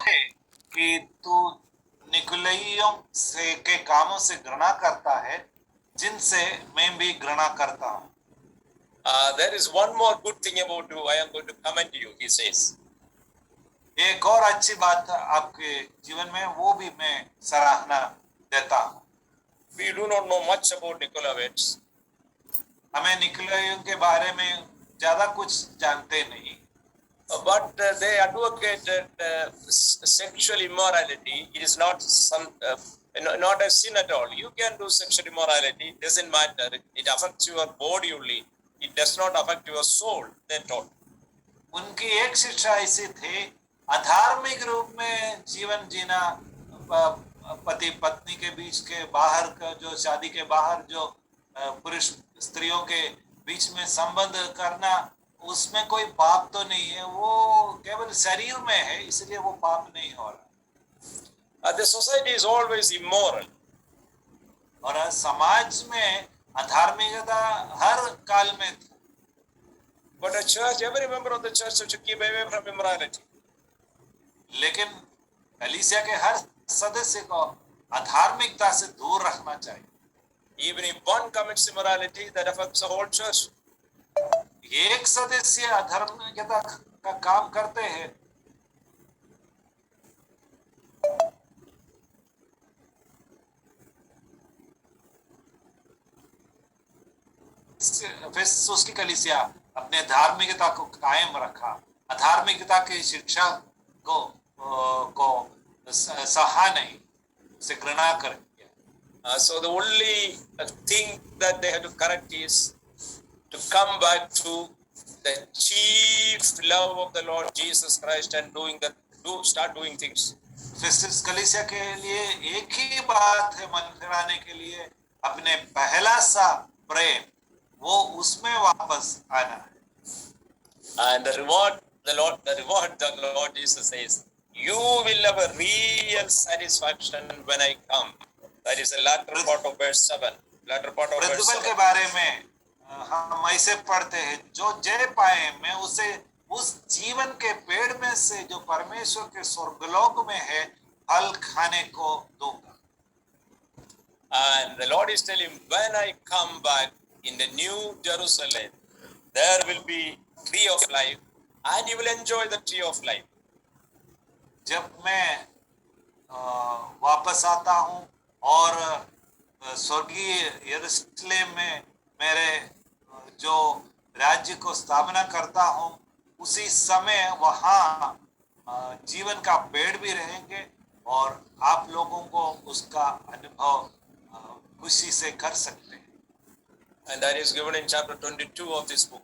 है कि तू निकुलइयों से के कामों से घृणा करता है, जिनसे मैं भी घृणा करता हूँ। There is one more good thing about you. I am going to commend you, he says. एक और अच्छी बात आपके जीवन में, वो भी मैं सराहना देता हूँ। We do not know much about Nikolaevich. हमें निकुलइयों के बारे में ज्यादा कुछ जानते नहीं, But they advocate that sexual immorality is not not a sin at all. You can do sexual immorality, doesn't matter. It affects your body only. It does not affect your soul at all. उनकी एक शिक्षा ऐसी थी, अधार्मिक रूप में जीवन जीना, पति पत्नी के बीच के बाहर का, जो शादी के बाहर जो पुरुष स्त्रियों के बीच में संबंध करना, उसमें कोई पाप तो नहीं है, वो केवल शरीर में है, इसलिए वो पाप नहीं हो रहा। The society is always immoral. और समाज में अधार्मिकता हर काल में थी। But a church, every member of the church should keep away from immorality. लेकिन कलीसिया के हर सदस्य को अधार्मिकता से दूर रखना चाहिए। Even if one commits immorality, that affects the whole church. एक सदस्य अधर्मिकता का काम करते हैं, फिर उसकी कलीसिया अपने धार्मिकता को कायम रखा, अधार्मिकता की शिक्षा को सहा नहीं, उसे घृणा कर। So the only thing that they have to correct is to come back to the chief love of the Lord Jesus Christ and start doing things. फिर कलीसिया के लिए एक ही बात है मन फिराने के लिए, अपने पहला सा प्रेम, वो उसमें वापस आना है। And the reward the Lord Jesus says, you will have a real satisfaction when I come. That is the latter part of verse 7. प्रतिफल के बारे में हम ऐसे पढ़ते हैं, जो जय पाए मैं उसे उस जीवन के पेड़ में से जो परमेश्वर के स्वर्गलोक में है फल खाने को दूंगा। And the Lord is telling, when I come back in the new Jerusalem, there will be tree of life, and you will enjoy the tree of life. जब मैं वापस आता हूँ और स्वर्गीय यरूशलेम में मेरे जो राज्य को स्थापना करता हूँ, उसी समय वहाँ जीवन का पेड़ भी रहेंगे और आप लोगों को उसका अनुभव खुशी से कर सकते हैं। And that is given in chapter 22 of this book.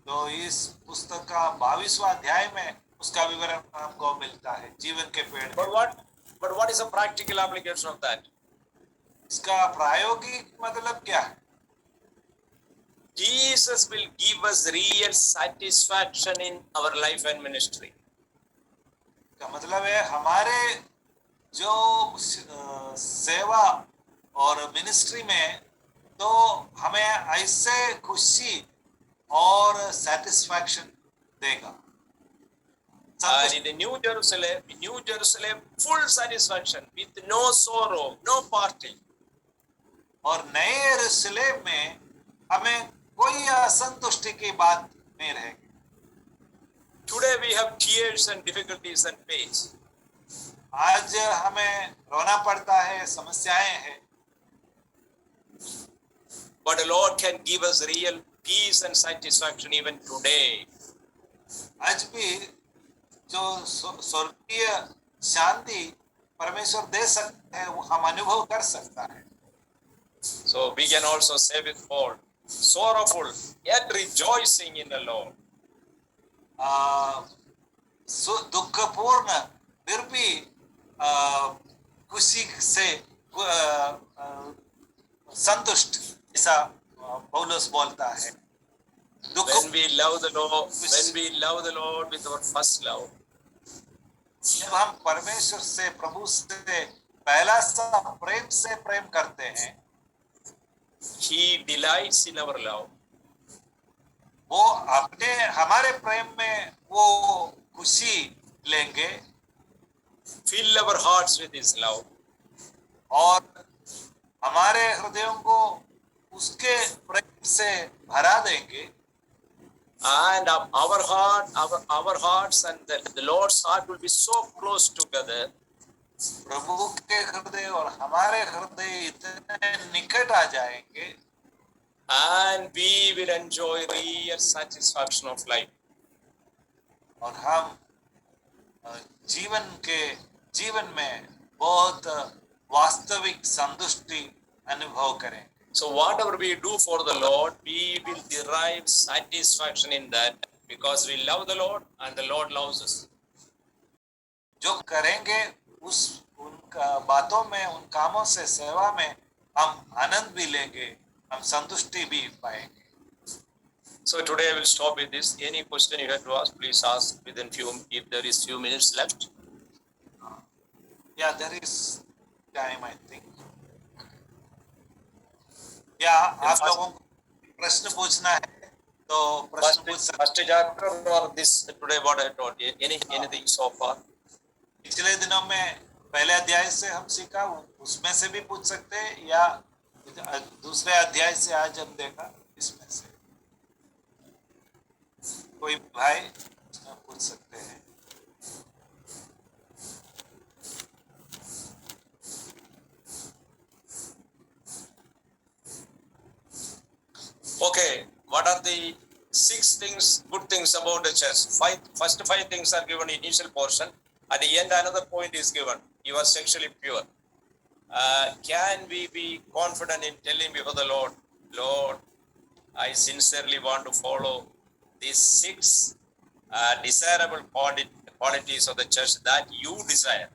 तो इस पुस्तक का 22वां अध्याय में उसका विवरण हमको मिलता है, जीवन के पेड़। But what is the practical application of that? इसका प्रायोगिक मतलब क्या है? Jesus will give us real satisfaction in our life and ministry. का मतलब है हमारे जो सेवा और मिनिस्ट्री में, तो हमें ऐसे खुशी और सेटिस्फैक्शन देगा। And in the New Jerusalem, full satisfaction with no sorrow, no parting. और नए यरूशलेम में हमें कोई असंतुष्टि की बात नहीं रहेगी। Today we have tears and difficulties and pains. आज हमें रोना पड़ता है, समस्याएं हैं। But the Lord can give us real peace and satisfaction even today. आज भी जो स्वर्गीय शांति परमेश्वर दे सकते हैं, वो हम अनुभव कर सकता है। So we can also say with Paul, sorrowful yet rejoicing in the Lord. दुखपूर्ण फिर भी खुशी से संतुष्ट, ऐसा पौलुस बोलता है। When we love the Lord with our first love, जब हम परमेश्वर से, प्रभु से पहला सा प्रेम से प्रेम करते हैं, He delights in our love. वो अपने हमारे प्रेम में वो खुशी लेंगे। fill our hearts with His love, और हमारे हृदयों को उसके प्रेम से भरा देंगे, and our hearts and the Lord's heart will be so close together. प्रभु के हृदय और हमारे हृदय इतने निकट आ जाएंगे, And we will enjoy real satisfaction of life. और हम जीवन में बहुत वास्तविक संतुष्टि अनुभव करें. So whatever we do for the Lord, we will derive satisfaction in that, because we love the Lord and the Lord loves us. जो करेंगे उन बातों में, उन कामों से, सेवा में हम आनंद भी लेंगे, हम संतुष्टि भी पाएंगे. So today I will stop with this. Any question you have to ask, please ask within if there is few minutes left. Yeah, there is time, I think. Yeah, आप लोगों को प्रश्न पूछना है तो प्रश्न पूछ सकते. First chapter or this today what I taught you? Anything so far? पिछले दिनों में पहले अध्याय से हम सीखा, उसमें से भी पूछ सकते हैं, या दूसरे अध्याय से आज हम देखा इसमें से कोई भाई पूछ सकते हैं. Okay, what are the 6 things, good things about the church? First 5 things are given in initial portion. At the end, another point is given. You are sexually pure. Can we be confident in telling before the Lord, Lord, I sincerely want to follow these 6 desirable qualities of the church that you desire?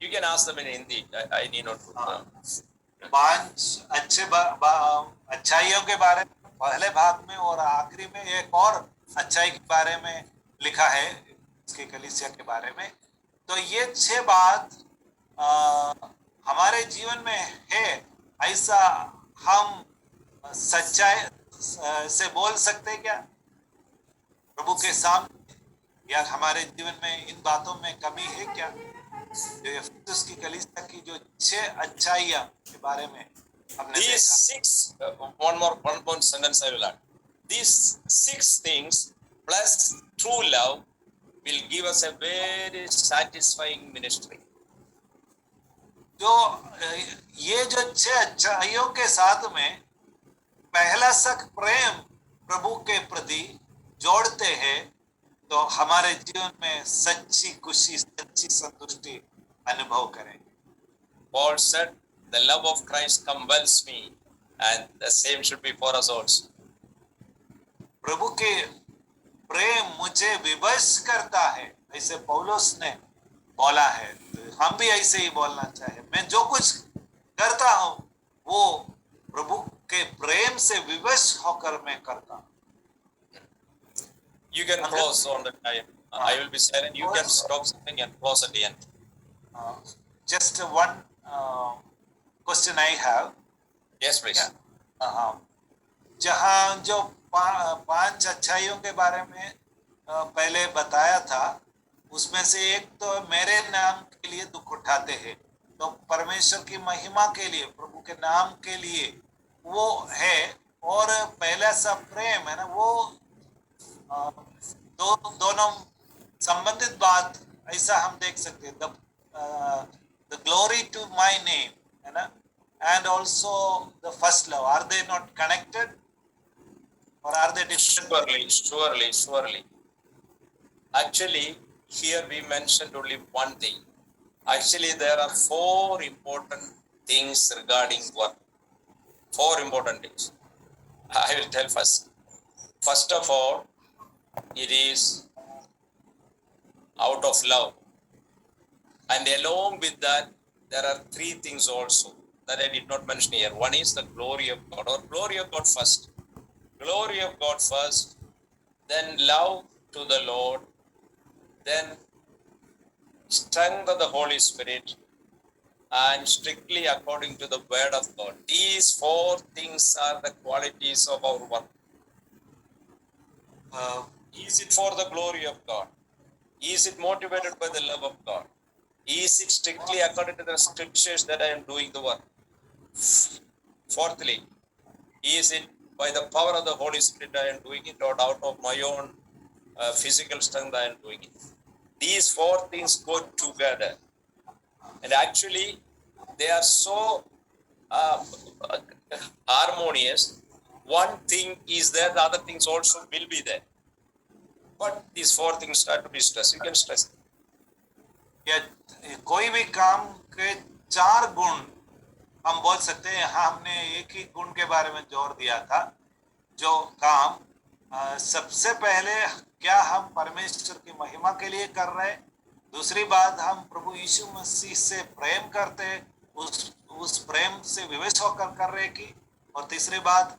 You can ask them in Hindi. I need not put them. 5 अच्छाइयों के बारे में पहले भाग में, और आखिरी में एक और अच्छाई के बारे में लिखा है इसके कलीसिया के बारे में. तो ये 6 बात हमारे जीवन में है, ऐसा हम सच्चाई से बोल सकते क्या प्रभु के सामने, या हमारे जीवन में इन बातों में कमी है क्या? जो यफिसुस की कलीसिया की जो 6 अच्छाइयां के बारे में हमने These देखा. 6, one more sentence I will add. These 6 things plus true love will give us a very satisfying ministry. जो ये जो 6 अच्छाइयों के साथ में पहला सख प्रेम प्रभु के प्रति जोड़ते हैं, तो हमारे जीवन में सच्ची खुशी, सच्ची संतुष्टि अनुभव करेंगे. Paul said, the love of Christ compels me, and the same should be for us also. प्रभु के प्रेम मुझे विवश करता है, ऐसे पौलुस ने बोला है. तो हम भी ऐसे ही बोलना चाहिए. मैं जो कुछ करता हूँ वो प्रभु के प्रेम से विवश होकर मैं करता हूँ. You can close on the time. I will be silent. You can stop something and close at the end. Just one question I have. Yes, please. जहाँ जो 5 अच्छाइयों के बारे में पहले बताया था, उसमें से एक तो मेरे नाम के लिए दुख उठाते हैं, तो परमेश्वर की महिमा के लिए, प्रभु के नाम के लिए वो है. और पहला सा प्रेम है ना, वो दोनों संबंधित बात ऐसा हम देख सकते हैं. The glory to my name, है ना, and also the first love. Are they not connected, or are they different? Surely. Actually, here we mentioned only one thing. Actually, there are 4 important things regarding work. 4 important things. I will tell first. First of all, it is out of love. And along with that, there are 3 things also that I did not mention here. One is the glory of God, or glory of God first. Glory of God first, then love to the Lord, then strength of the Holy Spirit, and strictly according to the word of God. These 4 things are the qualities of our work. Is it for the glory of God? Is it motivated by the love of God? Is it strictly according to the scriptures that I am doing the work? Fourthly, is it by the power of the Holy Spirit I am doing it, or out of my own physical strength I am doing it? These four things go together, and actually they are so harmonious. One thing is there, the other things also will be there. But these four things start to be stressed. You can stress. या कोई भी काम के चार गुण हम बोल सकते हैं। यहाँ हमने एक ही गुण के बारे में जोर दिया था, जो काम सबसे पहले क्या हम परमेश्वर की महिमा के लिए कर रहे हैं, दूसरी बात हम प्रभु यीशु मसीह से प्रेम करते हैं, उस प्रेम से विवश होकर कर रहे की, और तीसरी बात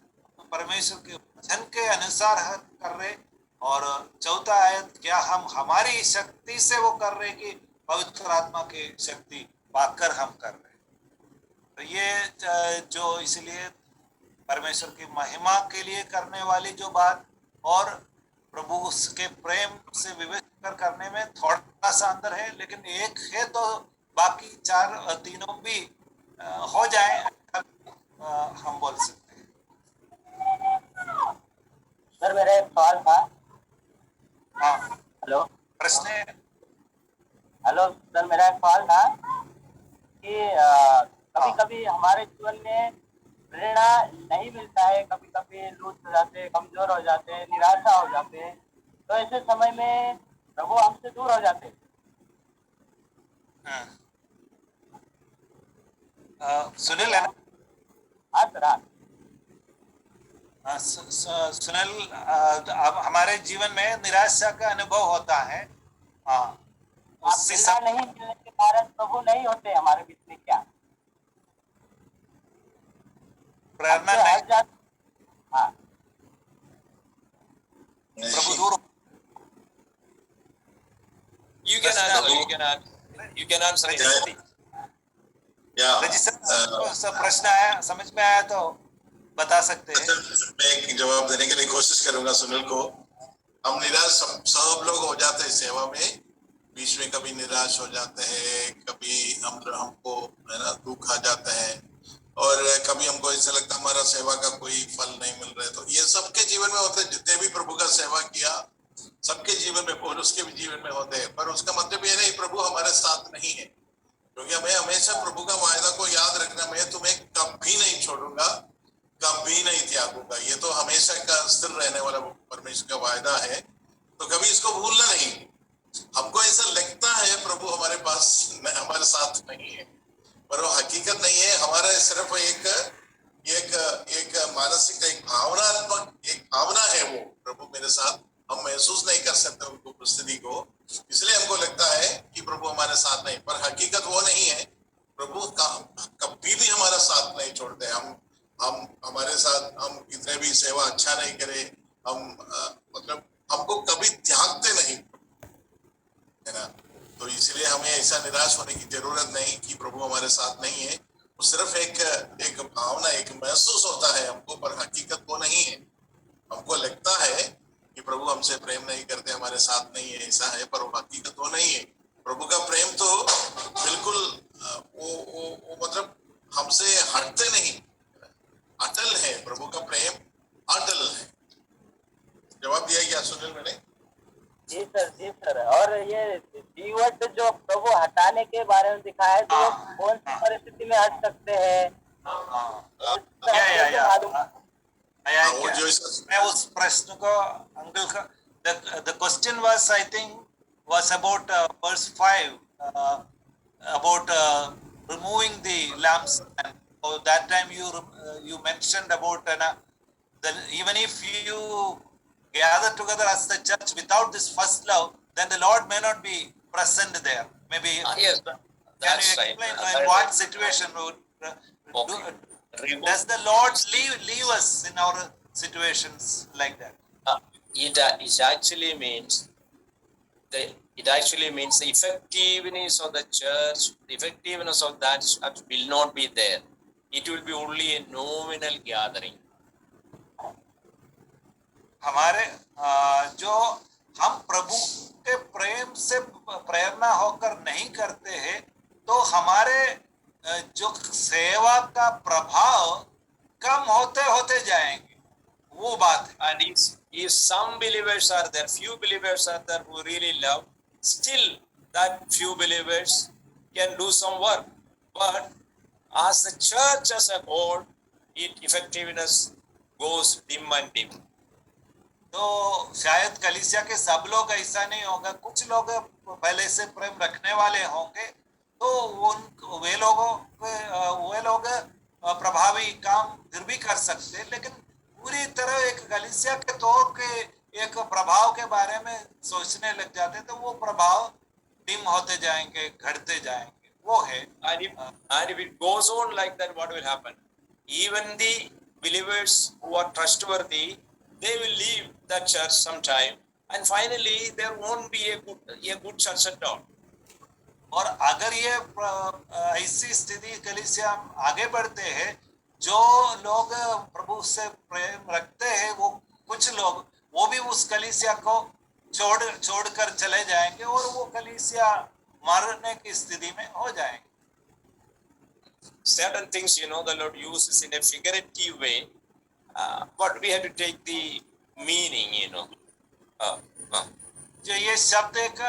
परमेश्वर के वचन के अनुसार कर रहे, और चौथा आयत क्या हम हमारी शक्ति से वो कर रहे कि पवित्र आत्मा की शक्ति पाकर हम कर रहे। तो ये जो इसलिए परमेश्वर की महिमा के लिए करने वाली जो बात और प्रभु उसके प्रेम से विवेक कर करने में थोड़ा सा अंदर है, लेकिन एक है तो बाकी चार तीनों भी हो जाए हम बोल सकते हैं। सर मेरा एक सवाल था। हाँ, हेलो प्रश्न है। हेलो सर, मेरा एक सवाल था कि कभी कभी हमारे जीवन में प्रेरणा नहीं मिलता है, कभी कभी लूज हो जाते हैं, कमजोर हो जाते हैं, निराशा हो जाते हैं, तो ऐसे समय में प्रभु हमसे दूर हो जाते हैं। सुनील है ना? हाँ सर, हाँ। सुनील, अब हमारे जीवन में निराशा का अनुभव होता है। प्रेरणा नहीं मिलने के कारण प्रभु नहीं होते हमारे बीच में क्या? प्रेरणा नहीं, हाँ, प्रभु दूर। You can answer it. Register प्रश्न आया, समझ में आया तो बता सकते हैं। मैं एक जवाब देने के लिए कोशिश करूंगा सुनील को। हम निराश सब लोग हो जाते हैं सेवा में, बीच में कभी निराश हो जाते हैं, कभी हमको है ना दुख आ जाते हैं, और कभी हमको ऐसा लगता है हमारा सेवा का कोई फल नहीं मिल रहा है। तो ये सबके जीवन में होते हैं, जितने भी प्रभु का सेवा किया सबके जीवन में, पौलुस के भी जीवन में होते हैं। पर उसका मतलब ये नहीं प्रभु हमारे साथ नहीं है, क्योंकि हमें हमेशा प्रभु का वायदा को याद रखना, मैं तुम्हें कभी नहीं छोड़ूंगा, कभी नहीं त्यागूंगा। ये तो हमेशा का स्थिर रहने वाला परमेश्वर का वायदा है, तो कभी इसको भूलना नहीं। हमको ऐसा लगता है प्रभु हमारे पास हमारे साथ नहीं है, पर वो हकीकत नहीं है। हमारा सिर्फ एक मानसिक एक भावनात्मक एक भावना है, वो प्रभु मेरे साथ, हम महसूस नहीं कर सकते उनको उपस्थिति को, इसलिए हमको लगता है कि प्रभु हमारे साथ नहीं, पर हकीकत वो नहीं है। प्रभु कभी भी हमारा साथ नहीं छोड़ते। हम हमारे साथ हम कितने भी सेवा अच्छा नहीं करे, हम मतलब हमको कभी त्यागते नहीं, है ना। तो इसलिए हमें ऐसा निराश होने की जरूरत नहीं कि प्रभु हमारे साथ नहीं है। वो सिर्फ एक भावना, एक महसूस होता है हमको, पर हकीकत वो नहीं है। हमको लगता है कि प्रभु हमसे प्रेम नहीं करते, हमारे साथ नहीं है, ऐसा है, पर वो हकीकत वो नहीं है। प्रभु का प्रेम तो बिल्कुल वो मतलब हमसे हटते नहीं, अटल है। प्रभु का प्रेम अटल है। जवाब दिया क्या सुनील मैंने? जी सर, जी सर। और ये जीवट जो प्रभु हटाने के बारे में दिखाया है, तो कौन सी परिस्थिति में हट सकते हैं? मैं उस प्रश्न को अंकल का, the question was I think was about verse 5 about removing the lampstand. So that time you mentioned about then even if you gather together as the church without this first love, then the Lord may not be present there. Maybe Yes, can that's you right. explain in what situation Okay. does the Lord leave us in our situations like that? It actually means the effectiveness of the church, the effectiveness of that church will not be there. It will be only a nominal gathering. हमारे जो हम प्रभु के प्रेम से प्रेरणा होकर नहीं करते हैं तो हमारे जो सेवा का प्रभाव कम होते होते जाएंगे, वो बात है। And if some believers are there, few believers are there who really love, still that few believers can do some work. But as the church as a whole, its effectiveness goes dim and dim. तो शायद कलीसिया के सब लोग ऐसा नहीं होगा, कुछ लोग पहले से प्रेम रखने वाले होंगे, तो वे लोग प्रभावी काम फिर भी कर सकते हैं, लेकिन पूरी तरह एक कलीसिया के तौर के एक प्रभाव के बारे में सोचने लग जाते हैं, तो वो प्रभाव डिम होते जाएंगे, घटते जाएंगे, वो है। And if it goes on like that, what will happen? Even the believers who are trustworthy, they will leave the church sometime, and finally there won't be a good church at all. और अगर ये ऐसी स्थिति कलीसिया आगे बढ़ते हैं, जो लोग प्रभु से प्रेम रखते हैं, वो कुछ लोग वो भी उस कलीसिया को छोड़कर चले जाएंगे और वो कलीसिया मरने की स्थिति में हो जाएंगे। Certain things, the Lord uses in a figurative way, but we have to take the meaning, जो ये शब्द एक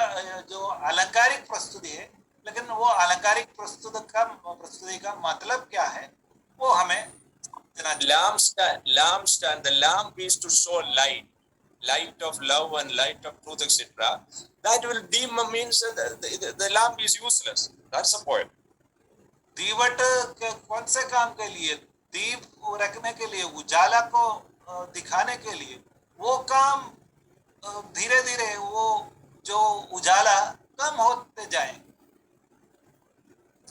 जो अलंकारिक प्रस्तुति है, लेकिन वो अलंकारिक प्रस्तुति का मतलब क्या है, वो हमें lampstand. The lamp is to show light of love and light of truth, etc. That will dim means the lamp is useless. That's the point. दीवट कौन से काम के लिए? दीप रखने के लिए, उजाला को दिखाने के लिए। वो काम धीरे धीरे वो जो उजाला कम होते जाए।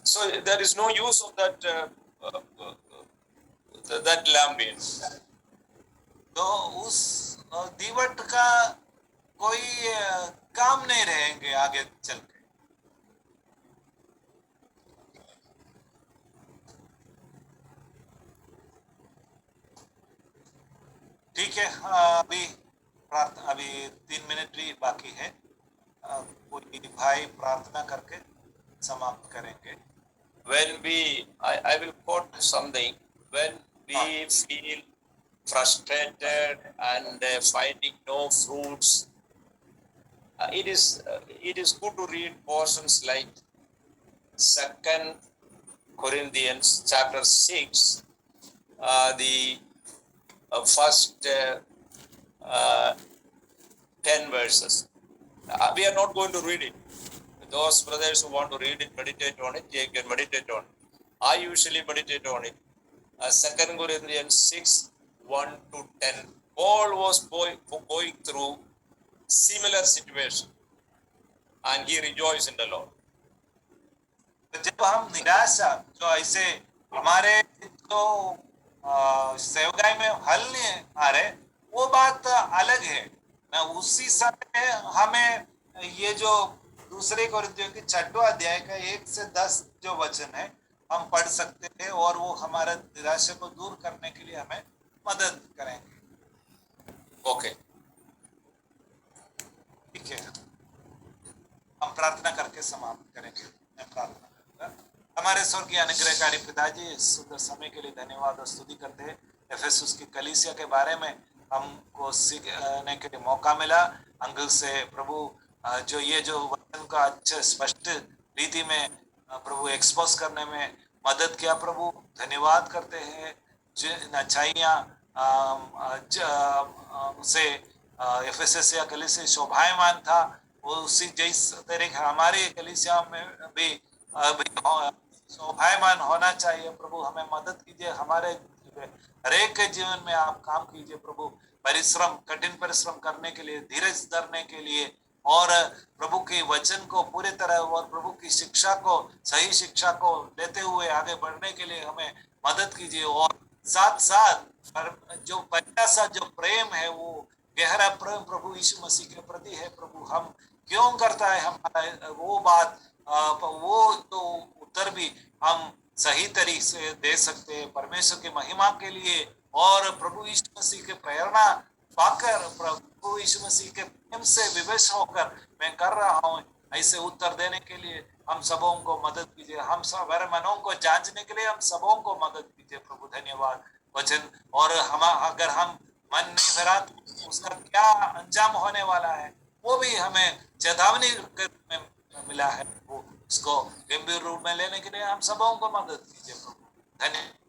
So there is no use of that lamp. तो उस दीवट का कोई काम नहीं रहेंगे आगे चल के। ठीक है, अभी 3 मिनट ही बाकी है। कोई भाई प्रार्थना करके समाप्त करेंगे। I will quote something. When we feel frustrated and finding no fruits, it is good to read portions like 2 Corinthians chapter 6, the first 10 verses. We are not going to read it. Those brothers who want to read it, meditate on it, they can meditate on it. I usually meditate on it. 2 Corinthians 6, 1 to 10. Paul was going through similar situation, and he rejoiced in the Lord. जब हम निराशा जो ऐसे हमारे जो सेवकाई में हल नहीं आ रहे, वो बात अलग है ना। उसी समय हमें ये जो 2 कोरिन्थियों की 6वां अध्याय का 1 से 10 जो वचन है हम पढ़ सकते हैं, और वो हमारा निराशा को दूर करने के लिए हमें मदद करेंगे। ओके, ठीक है, हम प्रार्थना करके समाप्त करेंगे। मैं प्रार्थना करूंगा। हमारे स्वर्गीय अनुग्रहकारी पिताजी, इस सुंदर समय के लिए धन्यवाद और स्तुति करते हैं। एफेसुस की कलीसिया के बारे में हमको सीखने के लिए मौका मिला अंकल से। प्रभु जो ये जो वचन का अच्छे स्पष्ट रीति में प्रभु एक्सपोज करने में मदद किया, प्रभु धन्यवाद करते हैं। जिन अच्छाइयाँ से एफेसस या कलीसिया शोभायमान था, वो उसी जैसे तरीके हमारी कलीसिया में भी शोभायमान होना चाहिए। प्रभु हमें मदद कीजिए, हमारे हरेक के जीवन में आप काम कीजिए प्रभु। कठिन परिश्रम करने के लिए, धीरज धरने के लिए, और प्रभु के वचन को पूरी तरह और प्रभु की शिक्षा को, सही शिक्षा को लेते हुए आगे बढ़ने के लिए हमें मदद कीजिए। और साथ साथ जो पहला सा जो प्रेम है, वो गहरा प्रेम प्रभु यीशु मसीह के प्रति है, प्रभु हम क्यों करता है हमारा वो बात, वो तो उत्तर भी हम सही तरीके से दे सकते हैं परमेश्वर की महिमा के लिए। और प्रभु यीशु मसीह के प्रेरणा पाकर, प्रभु यीशु मसीह के प्रेम से विवश होकर मैं कर रहा हूँ, ऐसे उत्तर देने के लिए हम सबों को मदद कीजिए। हम सब हमारे मनों को जांचने के लिए हम सबों को मदद कीजिए प्रभु। धन्यवाद वचन। और हम अगर हम मन नहीं भरा तो उसका क्या अंजाम होने वाला है वो भी हमें चेतावनी में मिला है। वो इसको गंभीर रूप में लेने के लिए हम सबों को मदद कीजिए प्रभु। धन्यवाद।